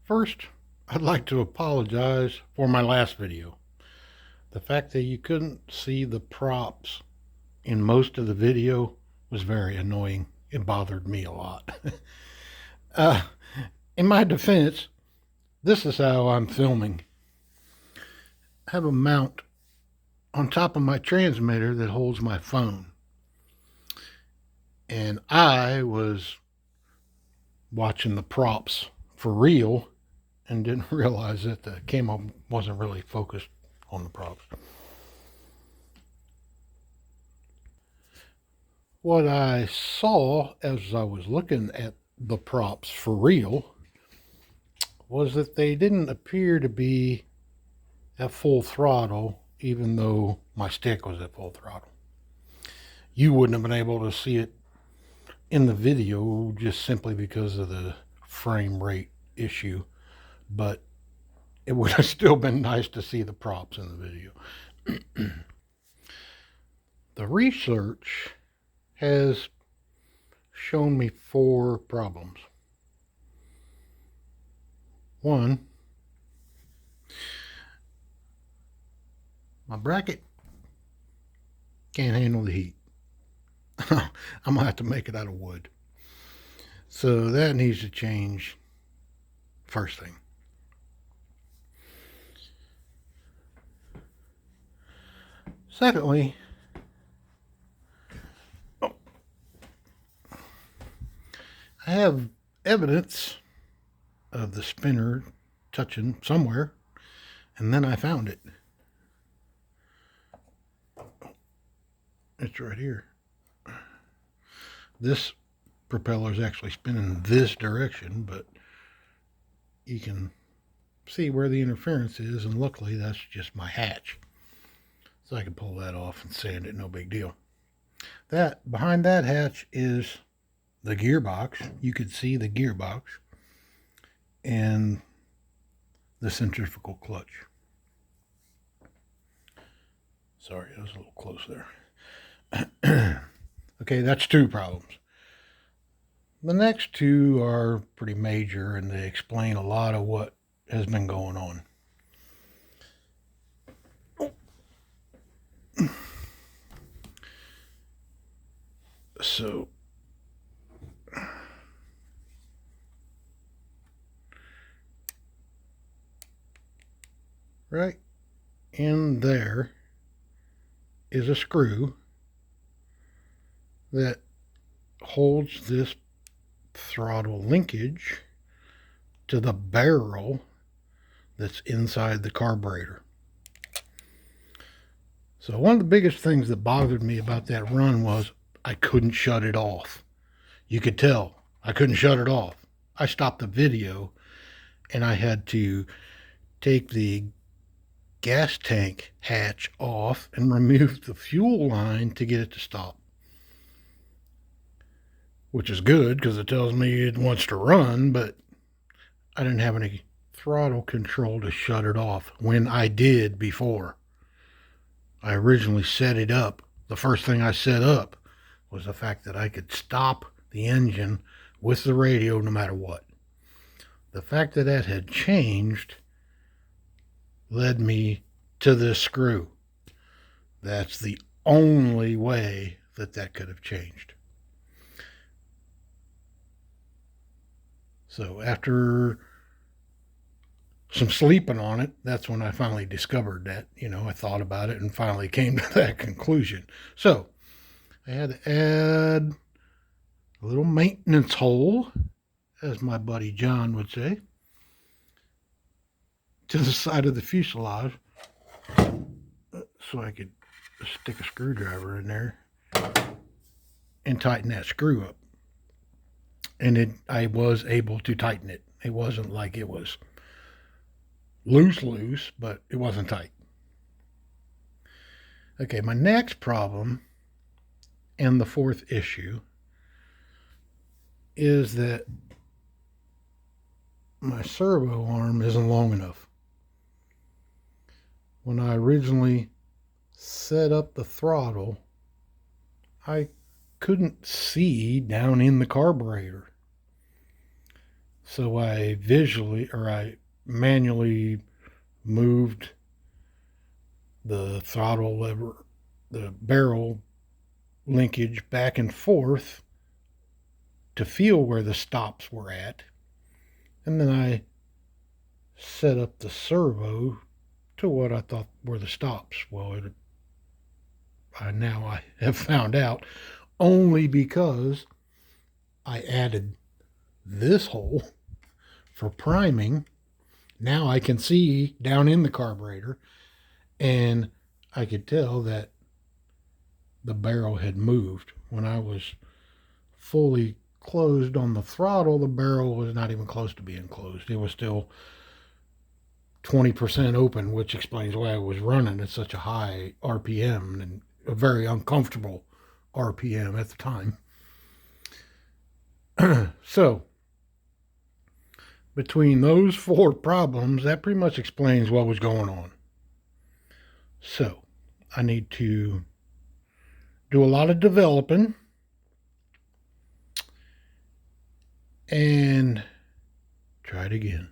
First, I'd like to apologize for my last video. The fact that you couldn't see the props in most of the video was very annoying. It bothered me a lot. uh, in my defense, this is how I'm filming. I have a mount on top of my transmitter that holds my phone. And I was watching the props for real and didn't realize that the camera wasn't really focused on the props. What I saw as I was looking at the props for real was that they didn't appear to be at full throttle, even though my stick was at full throttle. You wouldn't have been able to see it in the video just simply because of the frame rate issue, but it would have still been nice to see the props in the video. The research has shown me 4 problems. One, my bracket can't handle the heat. I'm gonna have to make it out of wood. So that needs to change first thing. Secondly, I have evidence of the spinner touching somewhere, and then I found it. It's right here. This propeller is actually spinning this direction, but you can see where the interference is, and luckily that's just my hatch. So I can pull that off and sand it, no big deal. That behind that hatch is the gearbox. You could see the gearbox and the centrifugal clutch. Sorry, I was a little close there. Okay, that's 2 problems. The next 2 are pretty major, and they explain a lot of what has been going on. So, right in there is a screw that holds this throttle linkage to the barrel that's inside the carburetor. So one of the biggest things that bothered me about that run was I couldn't shut it off. You could tell I couldn't shut it off. I stopped the video and I had to take the gas tank hatch off and remove the fuel line to get it to stop. Which is good because it tells me it wants to run, but I didn't have any throttle control to shut it off when I did before. I originally set it up. The first thing I set up was the fact that I could stop the engine with the radio no matter what. The fact that that had changed led me to this screw. That's the only way that that could have changed. So after some sleeping on it, that's when I finally discovered that. I thought about it and finally came to that conclusion. So I had to add a little maintenance hole, as my buddy John would say, to the side of the fuselage so I could stick a screwdriver in there and tighten that screw up. And I was able to tighten it. It wasn't like it was loose, but it wasn't tight. Okay, my next problem and the 4th issue is that my servo arm isn't long enough. When I originally set up the throttle, I couldn't see down in the carburetor. So I manually moved the throttle lever, the barrel linkage back and forth to feel where the stops were at. And then I set up the servo to what I thought were the stops. Well, now I have found out only because I added this hole for priming. Now I can see down in the carburetor, and I could tell that the barrel had moved. When I was fully closed on the throttle, the barrel was not even close to being closed. It was still 20% open, which explains why I was running at such a high RPM and a very uncomfortable RPM at the time. So, between those four problems, that pretty much explains what was going on. So, I need to do a lot of developing and try it again.